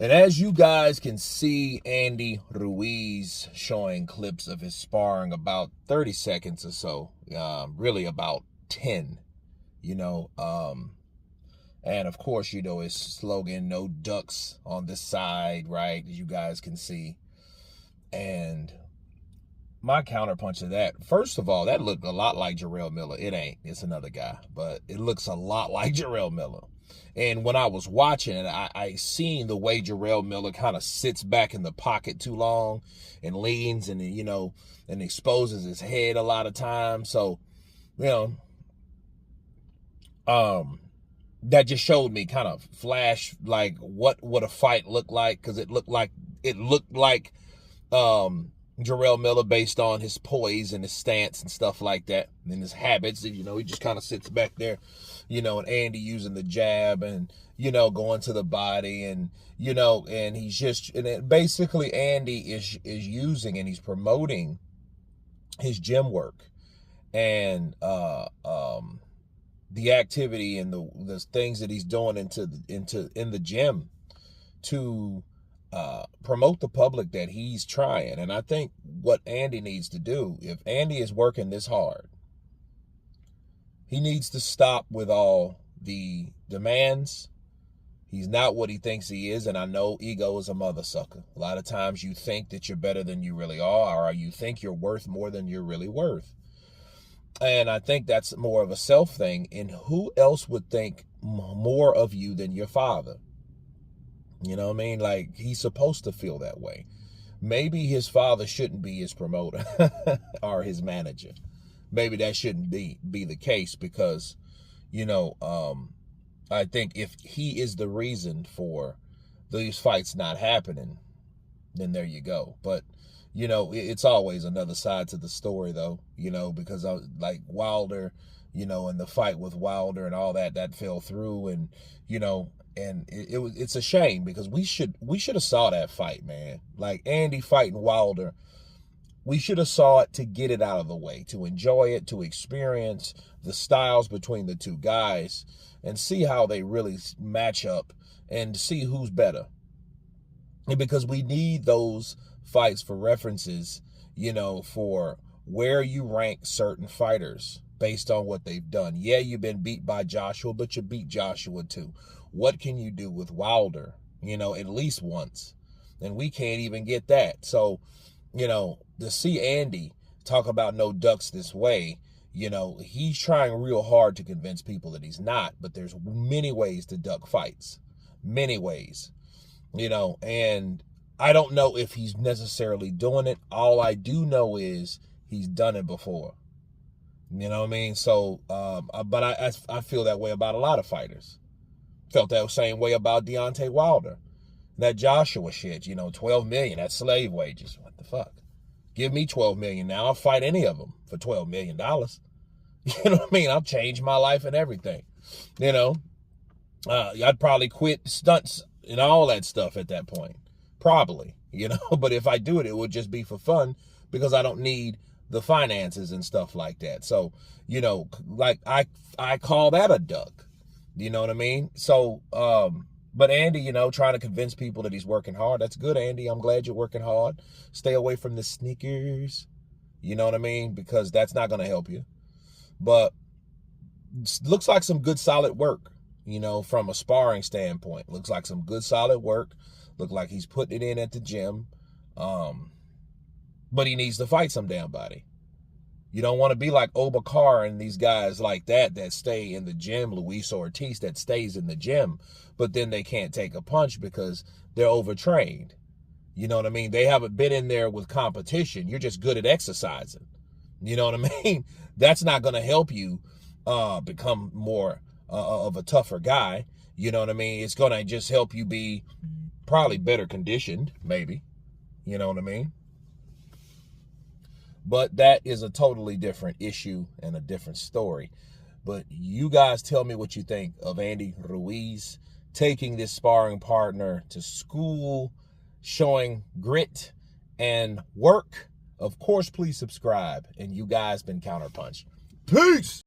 And as you guys can see, Andy Ruiz showing clips of his sparring, about 30 seconds or so, really about 10, you know. And of course, you know, his slogan, no ducks on this side, right? As you guys can see. And my counterpunch to that, first of all, that looked a lot like Jarrell Miller. It ain't. It's another guy. But it looks a lot like Jarrell Miller. And when I was watching it, I seen the way Jarrell Miller kind of sits back in the pocket too long and leans and, you know, and exposes his head a lot of times. So, you know, that just showed me kind of flash like what would a fight look like, because it looked like Jarrell Miller based on his poise and his stance and stuff like that, and his habits. You know, he just kind of sits back there, you know, and Andy using the jab and, you know, going to the body, and, you know, and he's just, and basically Andy is using and he's promoting his gym work and the activity and the things that he's doing in the gym to promote the public that he's trying. And I think what Andy needs to do, if Andy is working this hard, he needs to stop with all the demands. He's not what he thinks he is, and I know ego is a mother sucker. A lot of times you think that you're better than you really are, or you think you're worth more than you're really worth. And I think that's more of a self thing. And who else would think more of you than your father? You know what I mean? Like, he's supposed to feel that way. Maybe his father shouldn't be his promoter or his manager. Maybe that shouldn't be the case, because, you know, I think if he is the reason for these fights not happening, then there you go. But, you know, it's always another side to the story, though, you know, because like Wilder, you know, and the fight with Wilder and all that fell through, and, you know, and it's a shame, because we should have saw that fight, man. Like Andy fighting Wilder, we should have saw it to get it out of the way, to enjoy it, to experience the styles between the two guys and see how they really match up and see who's better. And because we need those fights for references, you know, for where you rank certain fighters based on what they've done. Yeah, you've been beat by Joshua, but you beat Joshua too. What can you do with Wilder, you know, at least once? And we can't even get that. So, you know, to see Andy talk about no ducks this way, you know, he's trying real hard to convince people that he's not, but there's many ways to duck fights. Many ways, you know, and I don't know if he's necessarily doing it. All I do know is he's done it before. You know what I mean? So, but I feel that way about a lot of fighters. Felt that same way about Deontay Wilder. That Joshua shit, you know, 12 million, that's slave wages. What the fuck? Give me 12 million now. I'll fight any of them for $12 million. You know what I mean? I'll change my life and everything. You know, I'd probably quit stunts and all that stuff at that point. Probably, you know, but if I do it, it would just be for fun, because I don't need the finances and stuff like that. So, you know, like I call that a duck. You know what I mean? So, but Andy, you know, trying to convince people that he's working hard. That's good, Andy. I'm glad you're working hard. Stay away from the sneakers. You know what I mean? Because that's not going to help you. But looks like some good, solid work, you know, from a sparring standpoint. Looks like some good, solid work. Look like he's putting it in at the gym. But he needs to fight some damn body. You don't want to be like Obakar and these guys like that stay in the gym, Luis Ortiz that stays in the gym, but then they can't take a punch because they're overtrained. You know what I mean? They haven't been in there with competition. You're just good at exercising. You know what I mean? That's not going to help you become more of a tougher guy. You know what I mean? It's going to just help you be probably better conditioned, maybe. You know what I mean? But that is a totally different issue and a different story. But you guys tell me what you think of Andy Ruiz taking this sparring partner to school, showing grit and work. Of course, please subscribe. And you guys been Counterpunch. Peace!